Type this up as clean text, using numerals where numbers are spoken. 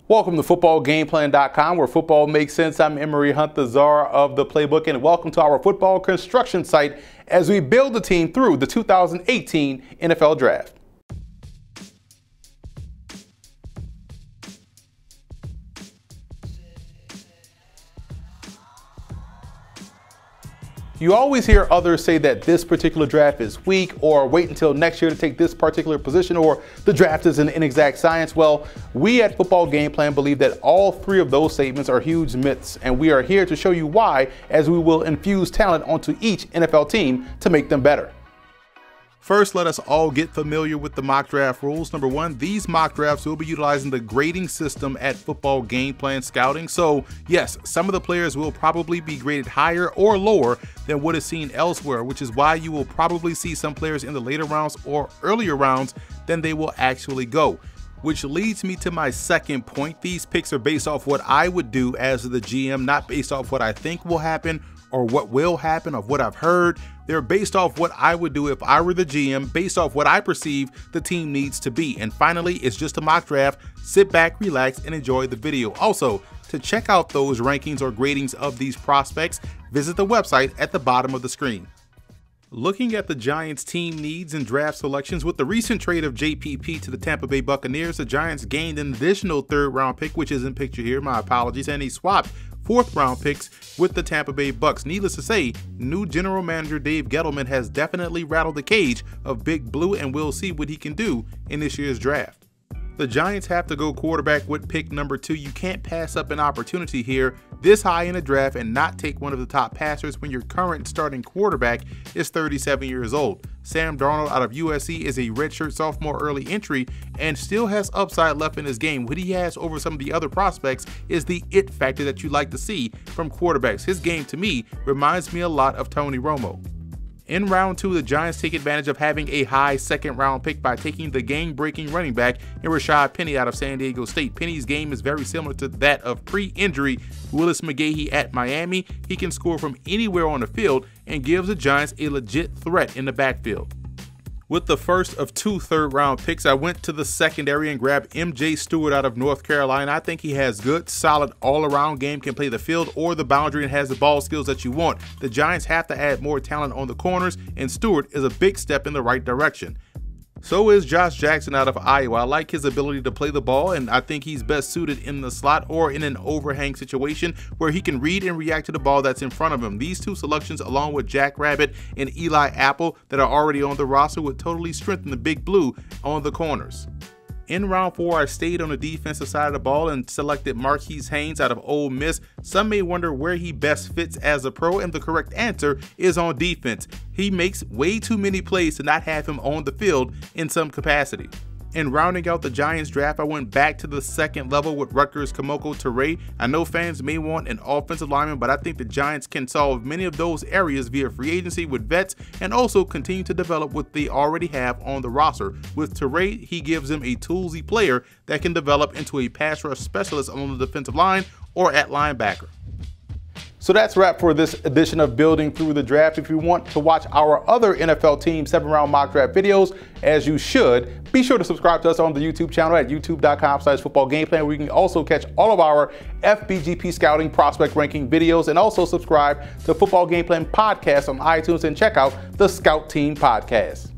Welcome to footballgameplan.com, where football makes sense. I'm Emery Hunt, the czar of the playbook, and welcome to our football construction site as we build the team through the 2018 NFL Draft. You always hear others say that this particular draft is weak, or wait until next year to take this particular position, or the draft is an inexact science. Well, we at Football Game Plan believe that all three of those statements are huge myths, and we are here to show you why, as we will infuse talent onto each NFL team to make them better. First, let us all get familiar with the mock draft rules. Number one, these mock drafts will be utilizing the grading system at Football Game Plan Scouting. So yes, some of the players will probably be graded higher or lower than what is seen elsewhere, which is why you will probably see some players in the later rounds or earlier rounds than they will actually go. Which leads me to my second point. These picks are based off what I would do as the GM, not based off what I think will happen or what will happen, of what I've heard. They're based off what I would do if I were the GM, based off what I perceive the team needs to be. And finally, it's just a mock draft. Sit back, relax, and enjoy the video. Also, to check out those rankings or gradings of these prospects, visit the website at the bottom of the screen. Looking at the Giants' team needs and draft selections, with the recent trade of JPP to the Tampa Bay Buccaneers, the Giants gained an additional third-round pick, which isn't pictured here, my apologies, and he swapped fourth-round picks with the Tampa Bay Bucks. Needless to say, new general manager Dave Gettleman has definitely rattled the cage of Big Blue, and we'll see what he can do in this year's draft. The Giants have to go quarterback with pick number 2. You can't pass up an opportunity here this high in the draft and not take one of the top passers when your current starting quarterback is 37 years old. Sam Darnold out of USC is a redshirt sophomore early entry and still has upside left in his game. What he has over some of the other prospects is the it factor that you like to see from quarterbacks. His game, to me, reminds me a lot of Tony Romo. In round 2, the Giants take advantage of having a high second-round pick by taking the game-breaking running back in Rashad Penny out of San Diego State. Penny's game is very similar to that of pre-injury Willis McGahee at Miami. He can score from anywhere on the field and gives the Giants a legit threat in the backfield. With the first of 2 third-round picks, I went to the secondary and grabbed MJ Stewart out of North Carolina. I think he has good, solid, all-around game, can play the field or the boundary, and has the ball skills that you want. The Giants have to add more talent on the corners, and Stewart is a big step in the right direction. So is Josh Jackson out of Iowa. I like his ability to play the ball, and I think he's best suited in the slot or in an overhang situation where he can read and react to the ball that's in front of him. These two selections, along with Jack Rabbit and Eli Apple that are already on the roster, would totally strengthen the Big Blue on the corners. In round 4, I stayed on the defensive side of the ball and selected Marquise Haynes out of Ole Miss. Some may wonder where he best fits as a pro, and the correct answer is on defense. He makes way too many plays to not have him on the field in some capacity. In rounding out the Giants draft, I went back to the second level with Rutgers' Kamoko Toure. I know fans may want an offensive lineman, but I think the Giants can solve many of those areas via free agency with vets, and also continue to develop what they already have on the roster. With Toure, he gives them a toolsy player that can develop into a pass rush specialist on the defensive line or at linebacker. So that's a wrap for this edition of Building Through the Draft. If you want to watch our other NFL Team 7-round mock draft videos, as you should, be sure to subscribe to us on the YouTube channel at youtube.com/footballgameplan, where you can also catch all of our FBGP scouting prospect ranking videos, and also subscribe to Football Game Plan podcast on iTunes and check out the Scout Team podcast.